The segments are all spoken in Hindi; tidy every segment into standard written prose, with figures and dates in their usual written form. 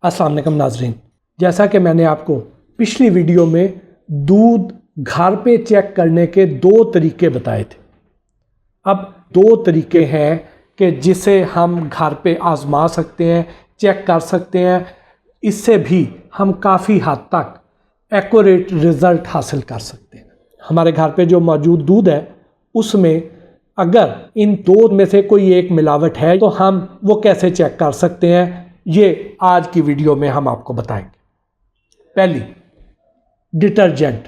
अस्सलाम वालेकुम नाजरीन, जैसा कि मैंने आपको पिछली वीडियो में दूध घर पे चेक करने के दो तरीके बताए थे। अब दो तरीके हैं कि जिसे हम घर पे आजमा सकते हैं, चेक कर सकते हैं। इससे भी हम काफ़ी हद तक एक्यूरेट रिज़ल्ट हासिल कर सकते हैं। हमारे घर पे जो मौजूद दूध है उसमें अगर इन दो में से कोई एक मिलावट है तो हम वो कैसे चेक कर सकते हैं, ये आज की वीडियो में हम आपको बताएंगे। पहली, डिटर्जेंट।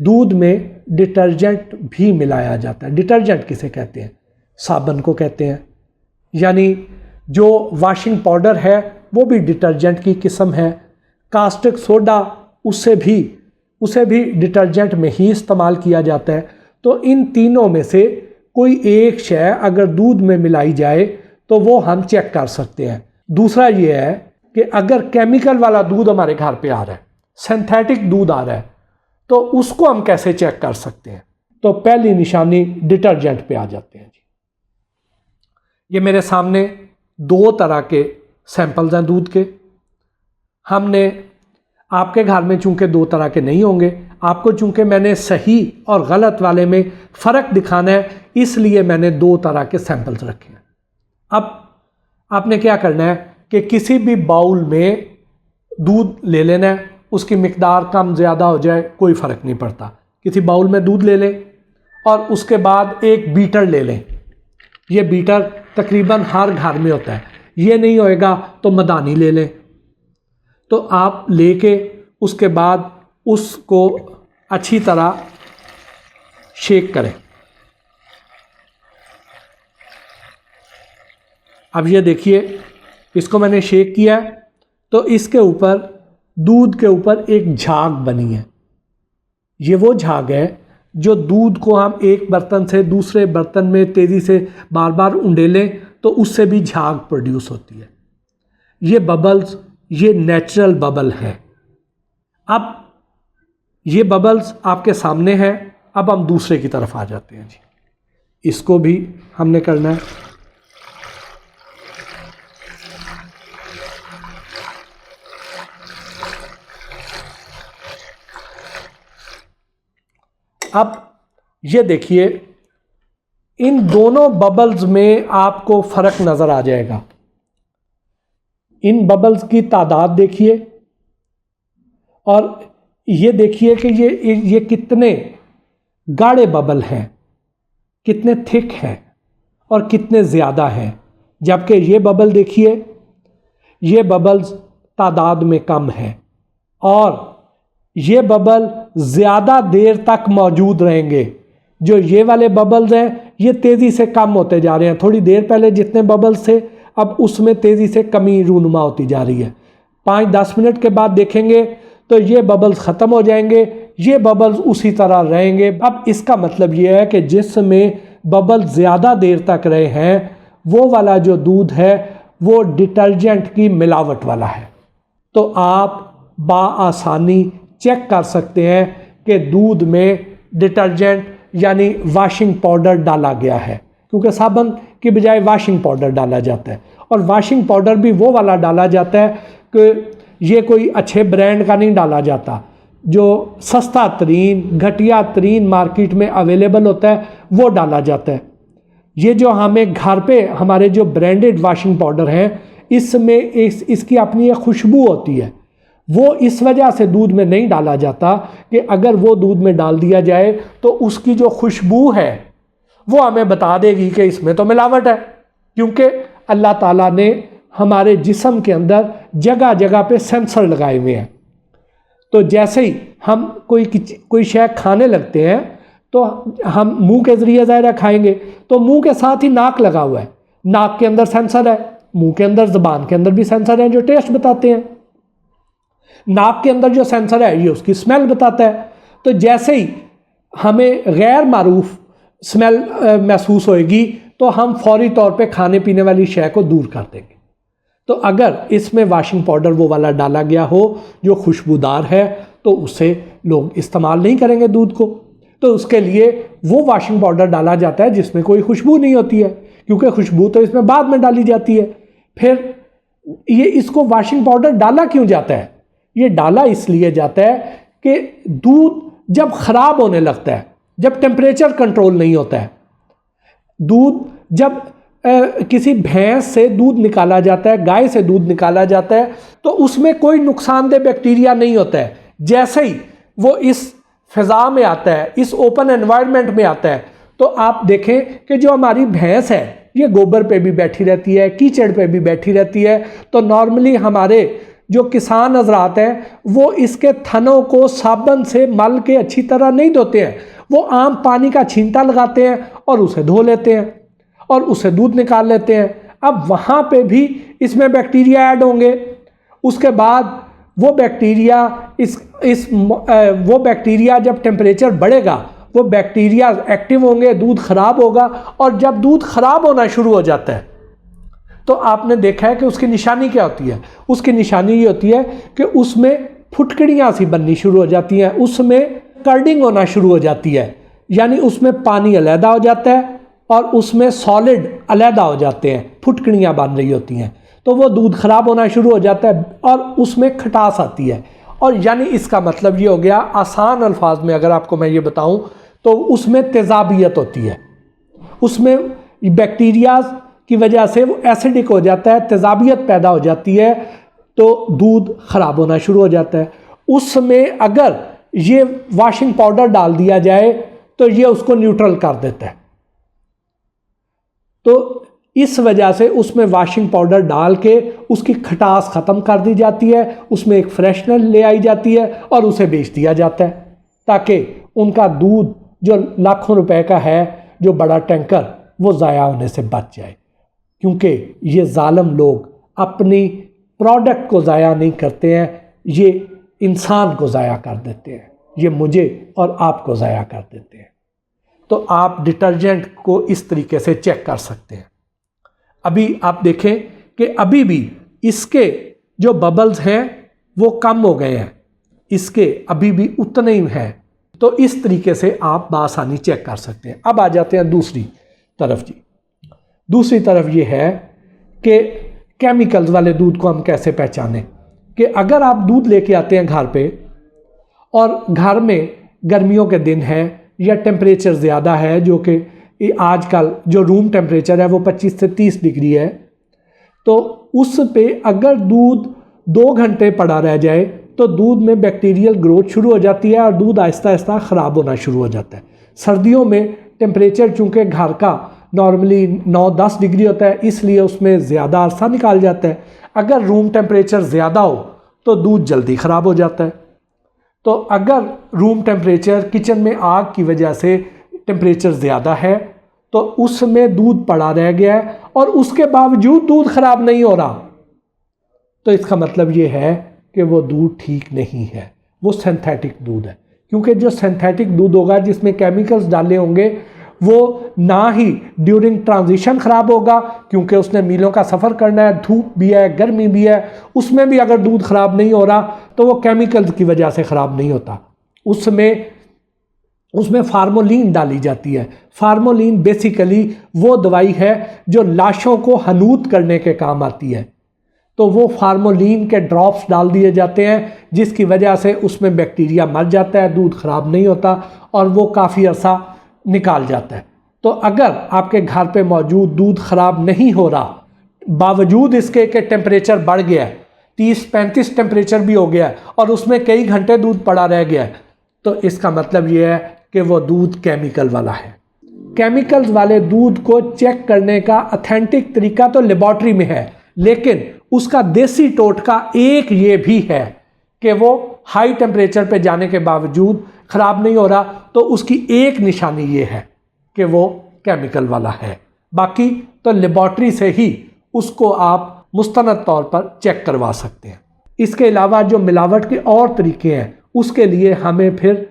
दूध में डिटर्जेंट भी मिलाया जाता है। डिटर्जेंट किसे कहते हैं? साबुन को कहते हैं। यानी जो वॉशिंग पाउडर है वो भी डिटर्जेंट की किस्म है। कास्टिक सोडा उसे भी डिटर्जेंट में ही इस्तेमाल किया जाता है। तो इन तीनों में से कोई एक शय अगर दूध में मिलाई जाए तो वो हम चेक कर सकते हैं। दूसरा ये है कि अगर केमिकल वाला दूध हमारे घर पे आ रहा है, सिंथेटिक दूध आ रहा है, तो उसको हम कैसे चेक कर सकते हैं? तो पहली निशानी डिटर्जेंट पे आ जाते हैं जी। ये मेरे सामने दो तरह के सैंपल्स हैं दूध के। हमने आपके घर में चूंकि दो तरह के नहीं होंगे, आपको चूंकि मैंने सही और गलत वाले में फ़र्क दिखाना है, इसलिए मैंने दो तरह के सैंपल्स रखे हैं। अब आपने क्या करना है कि किसी भी बाउल में दूध ले लेना है। उसकी मिकदार कम ज़्यादा हो जाए कोई फ़र्क नहीं पड़ता। किसी बाउल में दूध ले लें और उसके बाद एक बीटर ले लें। ये बीटर तकरीबन हर घर में होता है। ये नहीं होएगा तो मदानी ले लें। तो आप लेके उसके बाद उसको अच्छी तरह शेक करें। अब ये देखिए, इसको मैंने शेक किया है तो इसके ऊपर दूध के ऊपर एक झाग बनी है। ये वो झाग है जो दूध को हम एक बर्तन से दूसरे बर्तन में तेज़ी से बार बार उंडेलें तो उससे भी झाग प्रोड्यूस होती है। ये बबल्स, ये नेचुरल बबल है। अब ये बबल्स आपके सामने हैं। अब हम दूसरे की तरफ आ जाते हैं जी। इसको भी हमने करना है। अब ये देखिए, इन दोनों बबल्स में आपको फ़र्क नज़र आ जाएगा। इन बबल्स की तादाद देखिए और ये देखिए कि ये कितने गाढ़े बबल हैं, कितने थिक हैं और कितने ज़्यादा हैं। जबकि ये बबल देखिए, ये बबल्स तादाद में कम हैं और ये बबल ज़्यादा देर तक मौजूद रहेंगे। जो ये वाले बबल्स हैं ये तेज़ी से कम होते जा रहे हैं। थोड़ी देर पहले जितने बबल्स थे अब उसमें तेज़ी से कमी रूनुमा होती जा रही है। 5-10 मिनट के बाद देखेंगे तो ये बबल्स ख़त्म हो जाएंगे, ये बबल्स उसी तरह रहेंगे। अब इसका मतलब ये है कि जिसमें बबल ज़्यादा देर तक रहे हैं वो वाला जो दूध है वो डिटर्जेंट की मिलावट वाला है। तो आप बाआसानी चेक कर सकते हैं कि दूध में डिटर्जेंट यानी वॉशिंग पाउडर डाला गया है, क्योंकि साबुन की बजाय वॉशिंग पाउडर डाला जाता है। और वॉशिंग पाउडर भी वो वाला डाला जाता है कि ये कोई अच्छे ब्रांड का नहीं डाला जाता। जो सस्ता तरीन घटिया तरीन मार्केट में अवेलेबल होता है वो डाला जाता है। ये जो हमें घर पे हमारे जो ब्रांडेड वॉशिंग पाउडर हैं इसमें इसकी अपनी एक खुशबू होती है। वो इस वजह से दूध में नहीं डाला जाता कि अगर वो दूध में डाल दिया जाए तो उसकी जो खुशबू है वो हमें बता देगी कि इसमें तो मिलावट है। क्योंकि अल्लाह ताला ने हमारे जिस्म के अंदर जगह जगह पे सेंसर लगाए हुए हैं। तो जैसे ही हम कोई शय खाने लगते हैं तो हम मुंह के ज़रिए ज़ाहिर खाएंगे, तो मुंह के साथ ही नाक लगा हुआ है। नाक के अंदर सेंसर है, मुंह के अंदर ज़बान के अंदर भी सेंसर है जो टेस्ट बताते हैं। नाक के अंदर जो सेंसर है ये उसकी स्मेल बताता है। तो जैसे ही हमें गैर मारूफ स्मेल महसूस होएगी तो हम फौरी तौर पे खाने पीने वाली शय को दूर कर देंगे। तो अगर इसमें वॉशिंग पाउडर वो वाला डाला गया हो जो खुशबूदार है तो उसे लोग इस्तेमाल नहीं करेंगे दूध को। तो उसके लिए वो वॉशिंग पाउडर डाला जाता है जिसमें कोई खुशबू नहीं होती है, क्योंकि खुशबू तो इसमें बाद में डाली जाती है। फिर ये इसको वॉशिंग पाउडर डाला क्यों जाता है? ये डाला इसलिए जाता है कि दूध जब ख़राब होने लगता है, जब टेम्परेचर कंट्रोल नहीं होता है, दूध जब किसी भैंस से दूध निकाला जाता है, गाय से दूध निकाला जाता है, तो उसमें कोई नुकसानदेह बैक्टीरिया नहीं होता है। जैसे ही वो इस फ़िज़ा में आता है, इस ओपन एनवायरनमेंट में आता है, तो आप देखें कि जो हमारी भैंस है ये गोबर पे भी बैठी रहती है, कीचड़ पे भी बैठी रहती है। तो नॉर्मली हमारे जो किसान हज़रात हैं वो इसके थनों को साबुन से मल के अच्छी तरह नहीं धोते हैं, वो आम पानी का छींटा लगाते हैं और उसे धो लेते हैं और उसे दूध निकाल लेते हैं। अब वहाँ पे भी इसमें बैक्टीरिया ऐड होंगे, उसके बाद वो बैक्टीरिया वो बैक्टीरिया जब टेम्परेचर बढ़ेगा वो बैक्टीरिया एक्टिव होंगे, दूध ख़राब होगा। और जब दूध ख़राब होना शुरू हो जाता है तो आपने देखा है कि उसकी निशानी क्या होती है? उसकी निशानी ये होती है कि उसमें फुटकड़ियाँ सी बननी शुरू हो जाती हैं, उसमें कर्डिंग होना शुरू हो जाती है, यानी उसमें पानी अलहदा हो जाता है और उसमें सॉलिड अलहदा हो जाते हैं, फुटकड़ियाँ बन रही होती हैं। तो वो दूध ख़राब होना शुरू हो जाता है और उसमें खटास आती है। और यानी इसका मतलब ये हो गया, आसान अल्फाज में अगर आपको मैं ये बताऊं तो उसमें तेज़ाबियत होती है, उसमें बैक्टीरिया की वजह से वो एसिडिक हो जाता है, तेज़ाबियत पैदा हो जाती है, तो दूध ख़राब होना शुरू हो जाता है। उसमें अगर ये वॉशिंग पाउडर डाल दिया जाए तो ये उसको न्यूट्रल कर देता है। तो इस वजह से उसमें वॉशिंग पाउडर डाल के उसकी खटास ख़त्म कर दी जाती है, उसमें एक फ्रेशनर ले आई जाती है और उसे बेच दिया जाता है, ताकि उनका दूध जो लाखों रुपए का है, जो बड़ा टैंकर, वो ज़ाया होने से बच जाए। क्योंकि ये जालिम लोग अपनी प्रोडक्ट को ज़ाया नहीं करते हैं, ये इंसान को ज़ाया कर देते हैं, ये मुझे और आपको ज़ाया कर देते हैं। तो आप डिटर्जेंट को इस तरीके से चेक कर सकते हैं। अभी आप देखें कि अभी भी इसके जो बबल्स हैं वो कम हो गए हैं, इसके अभी भी उतने ही हैं। तो इस तरीके से आप बासानी चेक कर सकते हैं। अब आ जाते हैं दूसरी तरफ जी। दूसरी तरफ ये है कि केमिकल्स वाले दूध को हम कैसे पहचानें। कि अगर आप दूध लेके आते हैं घर पे और घर में गर्मियों के दिन है या टेम्परेचर ज़्यादा है, जो कि आजकल जो रूम टेम्परेचर है वो 25 से 30 डिग्री है, तो उस पे अगर दूध 2 घंटे पड़ा रह जाए तो दूध में बैक्टीरियल ग्रोथ शुरू हो जाती है और दूध आहिस्ता आहिस्ता ख़राब होना शुरू हो जाता है। सर्दियों में टेम्परेचर चूँकि घर का नॉर्मली 9-10 डिग्री होता है, इसलिए उसमें ज़्यादा अरसा निकाल जाता है। अगर रूम टेम्परेचर ज़्यादा हो तो दूध जल्दी ख़राब हो जाता है। तो अगर रूम टेम्परेचर, किचन में आग की वजह से टेम्परेचर ज़्यादा है तो उसमें दूध पड़ा रह गया है और उसके बावजूद दूध ख़राब नहीं हो रहा, तो इसका मतलब ये है कि वो दूध ठीक नहीं है, वो सिंथेटिक दूध है। क्योंकि जो सिंथेटिक दूध होगा जिसमें केमिकल्स डाले होंगे वो ना ही ड्यूरिंग ट्रांजिशन ख़राब होगा, क्योंकि उसने मीलों का सफ़र करना है, धूप भी है, गर्मी भी है, उसमें भी अगर दूध ख़राब नहीं हो रहा तो वो केमिकल्स की वजह से ख़राब नहीं होता। उसमें फार्मोलिन डाली जाती है। फार्मोलिन बेसिकली वो दवाई है जो लाशों को हनूत करने के काम आती है। तो वो फार्मोलिन के ड्रॉप्स डाल दिए जाते हैं जिसकी वजह से उसमें बैक्टीरिया मर जाता है, दूध ख़राब नहीं होता और वो काफ़ी अर्सा निकाल जाता है। तो अगर आपके घर पे मौजूद दूध ख़राब नहीं हो रहा, बावजूद इसके कि टेम्परेचर बढ़ गया है, 30-35 टेम्परेचर भी हो गया है और उसमें कई घंटे दूध पड़ा रह गया है, तो इसका मतलब ये है कि वो दूध केमिकल वाला है। केमिकल्स वाले दूध को चेक करने का ऑथेंटिक तरीका तो लेबॉर्ट्री में है, लेकिन उसका देसी टोटका एक ये भी है कि वो हाई टेम्परेचर पे जाने के बावजूद ख़राब नहीं हो रहा, तो उसकी एक निशानी ये है कि वो केमिकल वाला है। बाकी तो लेबॉर्ट्री से ही उसको आप मुस्तनद तौर पर चेक करवा सकते हैं। इसके अलावा जो मिलावट के और तरीके हैं उसके लिए हमें फिर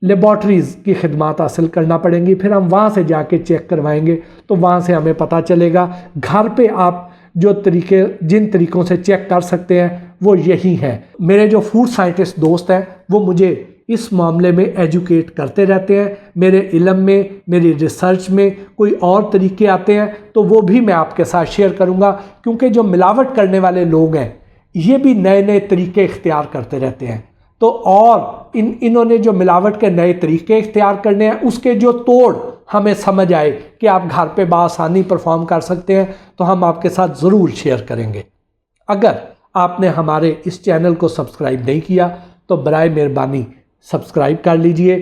लेबॉर्ट्रीज़ की खिदमात हासिल करना पड़ेंगी, फिर हम वहाँ से जाके चेक करवाएंगे तो वहाँ से हमें पता चलेगा। घर पे आप जिन तरीक़ों से चेक कर सकते हैं वो यही है। मेरे जो फूड साइंटिस्ट दोस्त हैं वो मुझे इस मामले में एजुकेट करते रहते हैं। मेरे इल्म में, मेरी रिसर्च में कोई और तरीके आते हैं तो वो भी मैं आपके साथ शेयर करूंगा, क्योंकि जो मिलावट करने वाले लोग हैं ये भी नए नए तरीके इख्तियार करते रहते हैं। तो और इन्होंने जो मिलावट के नए तरीके इख्तियार करने हैं उसके जो तोड़ हमें समझ आए कि आप घर पे बआसानी परफॉर्म कर सकते हैं तो हम आपके साथ ज़रूर शेयर करेंगे। अगर आपने हमारे इस चैनल को सब्सक्राइब नहीं किया तो बराए मेहरबानी सब्सक्राइब कर लीजिए,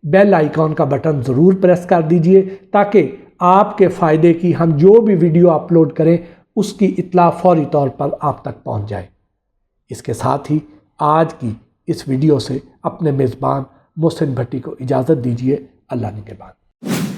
बेल आइकॉन का बटन ज़रूर प्रेस कर दीजिए ताकि आपके फ़ायदे की हम जो भी वीडियो अपलोड करें उसकी इत्तला फौरी तौर पर आप तक पहुंच जाए। इसके साथ ही आज की इस वीडियो से अपने मेज़बान मोहसिन भट्टी को इजाज़त दीजिए। अल्लाह निगहबान।